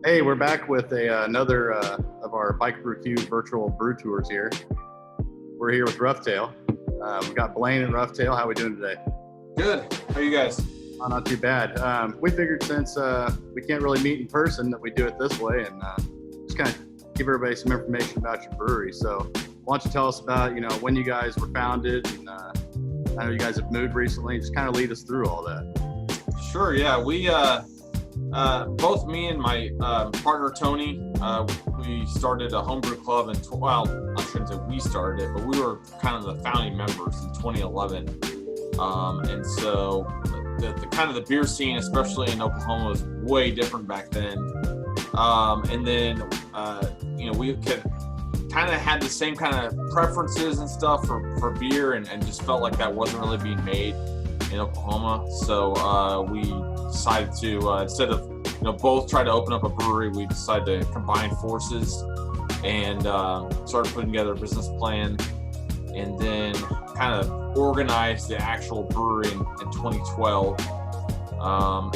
Hey, we're back with another of our Bike Brew Q virtual brew tours here. We're here with Roughtail. We've got Blaine and Roughtail. How are we doing today? Good. How are you guys? Oh, not too bad. We figured since we can't really meet in person that we do it this way and just kind of give everybody some information about your brewery. So why don't you tell us about, when you guys were founded, and I know you guys have moved recently. Just kind of lead us through all that. Sure. Yeah. We both me and my partner Tony, we started a homebrew club I shouldn't say we started it, but we were kind of the founding members in 2011. And so the kind of the beer scene, especially in Oklahoma, was way different back then. And then we could kind of had the same kind of preferences and stuff for beer, and just felt like that wasn't really being made in Oklahoma. So we decided to instead of both try to open up a brewery, we decided to combine forces and started putting together a business plan, and then kind of organized the actual brewery in 2012.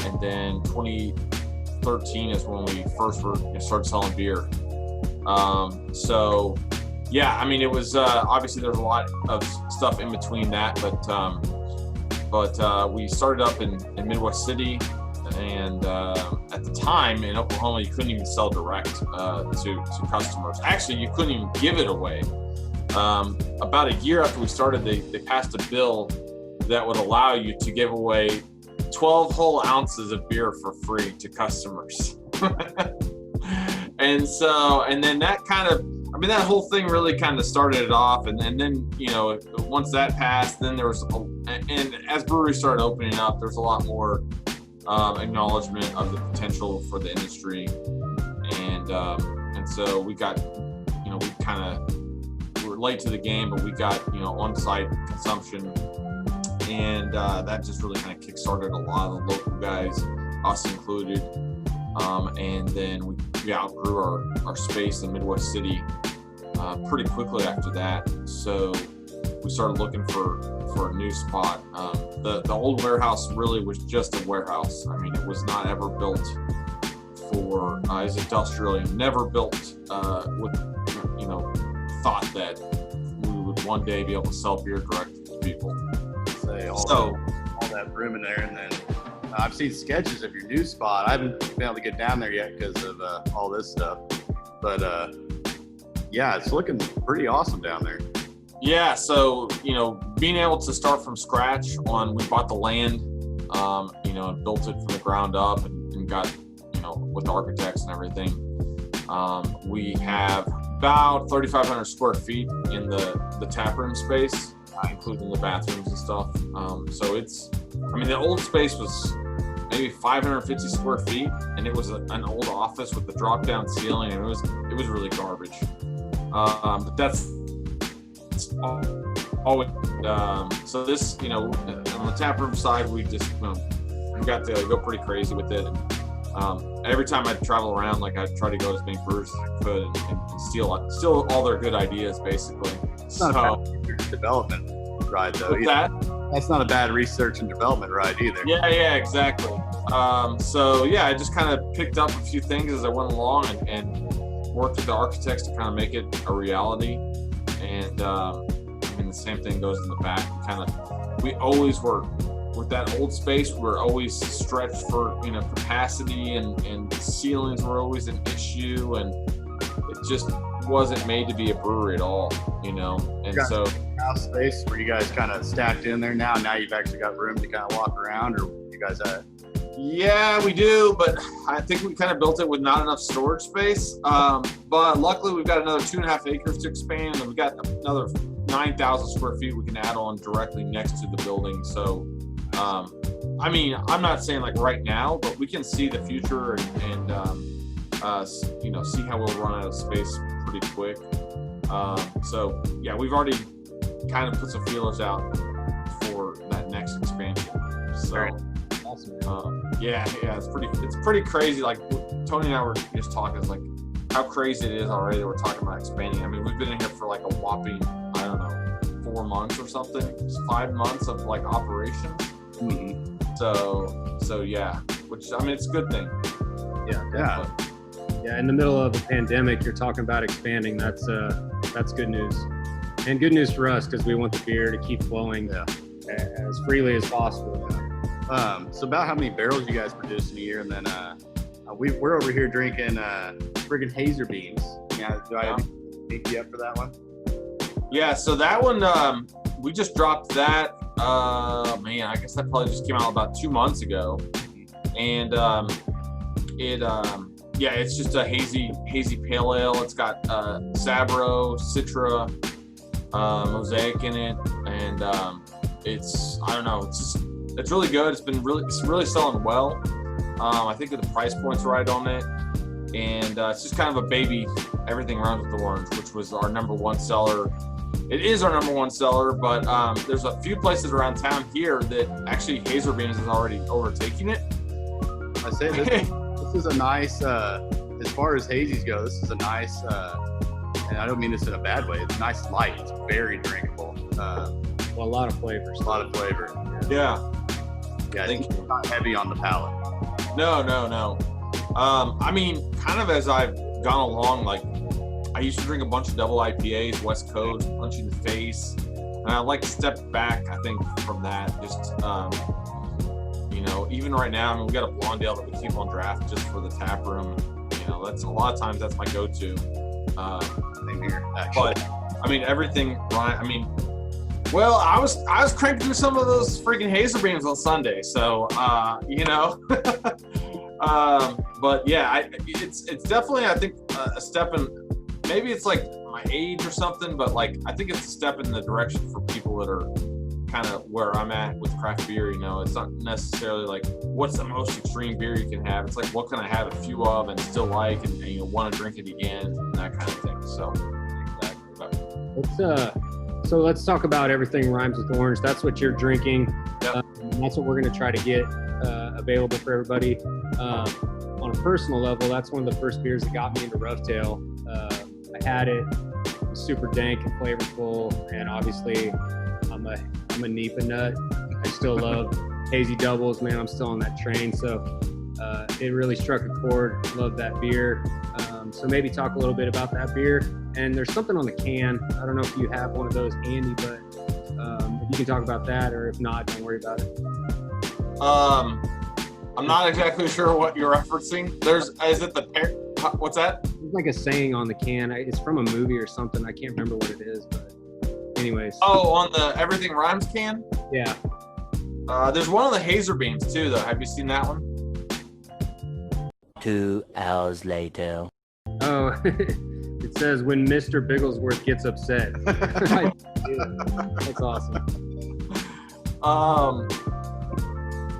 And then 2013 is when we first started selling beer. So yeah, I mean, it was obviously there's a lot of stuff in between that, but we started up in Midwest City, and at the time in Oklahoma, you couldn't even sell direct to customers. Actually, you couldn't even give it away. About a year after we started, they passed a bill that would allow you to give away 12 whole ounces of beer for free to customers. And then that that whole thing really kind of started it off. And then, once that passed, then there was, and as breweries started opening up, there's a lot more acknowledgement of the potential for the industry. And so we got, we were late to the game, but we got, on-site consumption. And that just really kind of kickstarted a lot of the local guys, us included. And then we outgrew our space in Midwest City pretty quickly after that. So we started looking for a new spot. The old warehouse really was just a warehouse. I mean, it was not ever built for as industrial. Never built with thought that we would one day be able to sell beer directly to people. All that room in there, and then I've seen sketches of your new spot. I haven't been able to get down there yet because of all this stuff, but yeah, it's looking pretty awesome down there. Yeah, so being able to start from scratch we bought the land, and built it from the ground up, and got with architects and everything. We have about 3,500 square feet in the tap room space, including the bathrooms and stuff. So the old space was maybe 550 square feet, and it was an old office with the drop down ceiling, and it was really garbage. But that's always, so this, on the tap room side, we just, we got to go pretty crazy with it. Every time I'd travel around, I'd try to go to as many brewers as I could and steal all their good ideas, basically. It's not a bad research and development ride, though. That's not a bad research and development ride either. Yeah, exactly. So yeah, I just kind of picked up a few things as I went along and worked with the architects to kind of make it a reality. And the same thing goes in the back. We always were with that old space. We're always stretched for capacity, and ceilings were always an issue, and it just wasn't made to be a brewery at all, And so house space where you guys kind of stacked in there now you've actually got room to kind of walk around, or you guys at? Yeah, we do, but I think we kind of built it with not enough storage space. But luckily we've got another 2.5 acres to expand, and we've got another 9,000 square feet we can add on directly next to the building. So I'm not saying right now, but we can see the future and see how we'll run out of space pretty quick. So yeah, we've already kind of put some feelers out for that next expansion. So awesome. Yeah, it's pretty crazy. Tony and I were just talking, how crazy it is already that we're talking about expanding. I mean, we've been in here for a whopping, 4 months or something, 5 months of operations. Mm-hmm. So yeah, which it's a good thing. Yeah. Yeah, in the middle of a pandemic, you're talking about expanding. That's good news, and good news for us because we want the beer to keep flowing as freely as possible. So about how many barrels you guys produce in a year, and then we're over here drinking friggin' Hazer beans. Yeah, do I pick you up for that one? Yeah, so that one we just dropped that. Man, I guess that probably just came out about 2 months ago, and it's just a hazy pale ale. It's got Sabro, Citra, Mosaic in it, and it's really good. It's really selling well. I think the price point's right on it, and it's just kind of a baby. Everything Rhymes with Orange, which was our #1 seller. It is our #1 seller, but there's a few places around town here that actually Hazer Beans is already overtaking it. I say this is a nice, as far as hazies go, this is a nice, and I don't mean this in a bad way, it's nice light. It's very drinkable. Well, a lot of flavors. A lot of flavor. Yeah. Yeah, I think it's not heavy on the palate. No. I mean, kind of as I've gone along, like, I used to drink a bunch of double IPAs, West Coast, punch you in the face. And I like to step back, I think, from that. Just, even right now, I mean, we got a blonde ale that we keep on draft just for the tap room. That's a lot of times that's my go-to. Same here, actually. But I mean, everything. I mean, well, I was cranking through some of those freaking Hazer Beans on Sunday, so but yeah, it's definitely, I think, a step in. Maybe it's like my age or something, but like I think it's a step in the direction for people that are kind of where I'm at with craft beer. It's not necessarily like what's the most extreme beer you can have. It's like what can I have a few of and still like and want to drink it again and that kind of thing. So let's talk about everything Rhymes with Orange. That's what you're drinking. Yep. That's what we're going to try to get available for everybody. On a personal level, that's one of the first beers that got me into Roughtail. I had it. It was super dank and flavorful, and obviously I'm a Nipa nut. I still love hazy doubles, man. I'm still on that train, so it really struck a chord. Love that beer. So maybe talk a little bit about that beer. And there's something on the can. I don't know if you have one of those handy, but if you can talk about that, or if not, don't worry about it. I'm not exactly sure what you're referencing. What's that? There's like a saying on the can. It's from a movie or something. I can't remember what it is, but anyways. Oh, on the Everything Rhymes can? Yeah. There's one on the Hazer Beans too, though. Have you seen that one? 2 hours later. Oh, it says when Mr. Bigglesworth gets upset. That's awesome.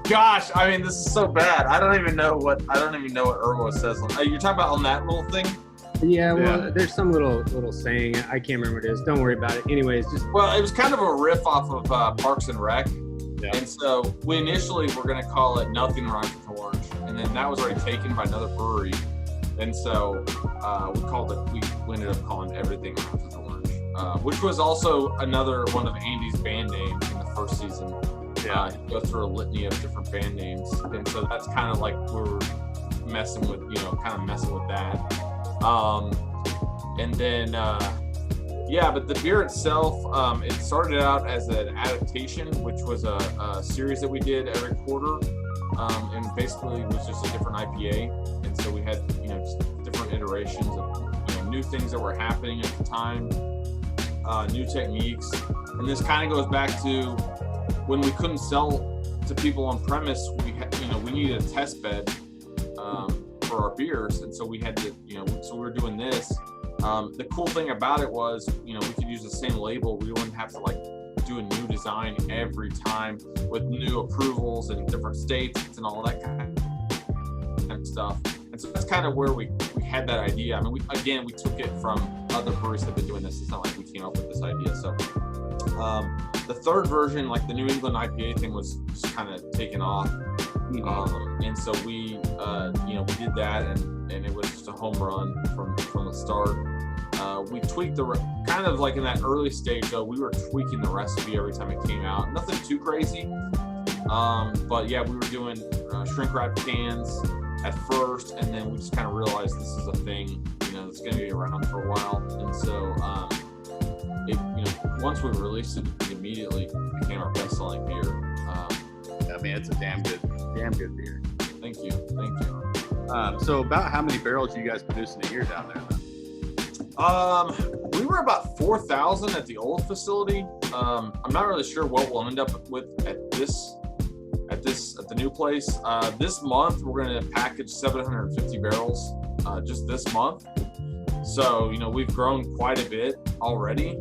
Gosh, I mean, this is so bad. I don't even know what Irmo says. You're talking about on that little thing? Yeah, well, there's some little saying. I can't remember what it is. Don't worry about it. Anyways, Well, it was kind of a riff off of Parks and Rec. Yeah. And so we initially were going to call it Nothing Rhymes with Orange. And then that was already taken by another brewery. And so we ended up calling Everything Rhymes with Orange, which was also another one of Andy's band names in the first season. Yeah. He goes through a litany of different band names. And so that's kind of like we're messing with that. And then, but the beer itself, it started out as an adaptation, which was a series that we did every quarter. And basically it was just a different IPA. And so we had, just different iterations of, new things that were happening at the time, new techniques. And this kind of goes back to when we couldn't sell to people on premise, we needed a test bed, for our beers. And so we had to, so we were doing this. The cool thing about it was, we could use the same label. We wouldn't have to do a new design every time with new approvals in different states and all that kind of stuff. And so that's kind of where we had that idea. I mean, we took it from other breweries that have been doing this. It's not like we came up with this idea. So the third version, like the New England IPA thing, was just kind of taken off. And so we did that, and it was just a home run from the start. We tweaked kind of like in that early stage, though, we were tweaking the recipe every time it came out. Nothing too crazy. But yeah, we were doing shrink wrap cans. at first, and then we just kind of realized this is a thing, that's going to be around for a while. And so, once we released it, it immediately became our best-selling beer. I mean, it's a damn good beer. Thank you. So about how many barrels you guys produce in a year down there then? We were about 4,000 at the old facility. I'm not really sure what we'll end up with at the new place. This month we're going to package 750 barrels just this month. So we've grown quite a bit already.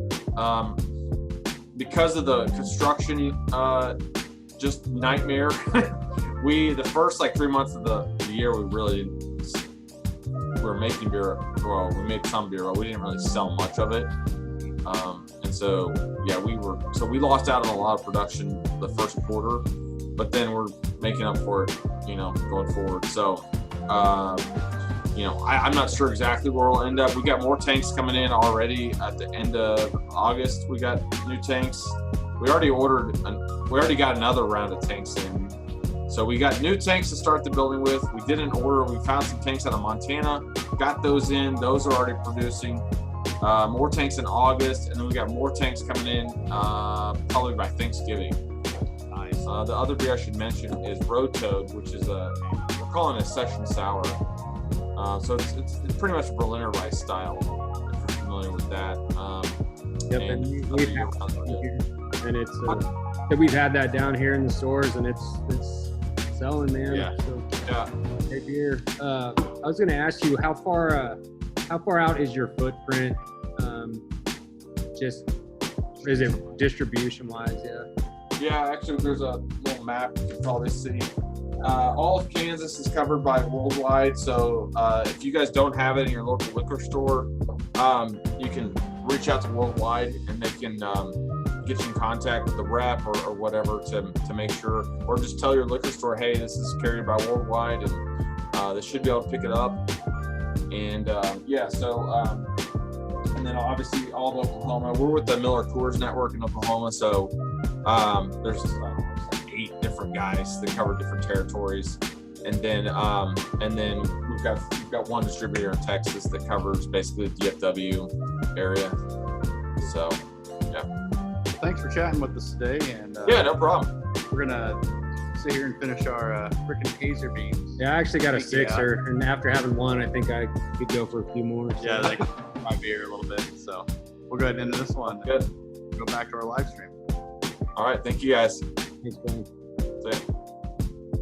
Because of the construction, just nightmare. The first 3 months of the year we really didn't. We were making beer. Well, we made some beer, but we didn't really sell much of it. And so, we lost out on a lot of production the first quarter, but then we're making up for it, going forward. So, I'm not sure exactly where we'll end up. We got more tanks coming in already at the end of August. We got new tanks. We already got another round of tanks in. So we got new tanks to start the building with. We did an order. We found some tanks out of Montana, got those in. Those are already producing. More tanks in August, and then we got more tanks coming in probably by Thanksgiving. Nice. The other beer I should mention is Road Toad, which is we're calling it a session sour. So it's pretty much Berliner Weiss style, if you're familiar with that. And it's we've had that down here in the stores, and it's selling, man. Yeah. So, great beer. I was going to ask you, how far out is your footprint? Just is it distribution wise? Yeah, actually, there's a little map you can probably see. All of Kansas is covered by Worldwide. So if you guys don't have it in your local liquor store, you can reach out to Worldwide, and they can get you in contact with the rep or whatever to make sure, or just tell your liquor store, hey, this is carried by Worldwide, and they should be able to pick it up. And and then obviously all of Oklahoma, we're with the Miller Coors Network in Oklahoma, so there's 8 different guys that cover different territories, and then we've got one distributor in Texas that covers basically the DFW area. So Thanks for chatting with us today, and no problem. We're gonna sit here and finish our freaking hazer beans. Yeah, I actually got a 6er, and after having one, I think I could go for a few more. So. Yeah, like my beer a little bit. So we'll go ahead and end this one. Good. Go back to our live stream. All right, thank you guys. Thanks, Blaine. See ya.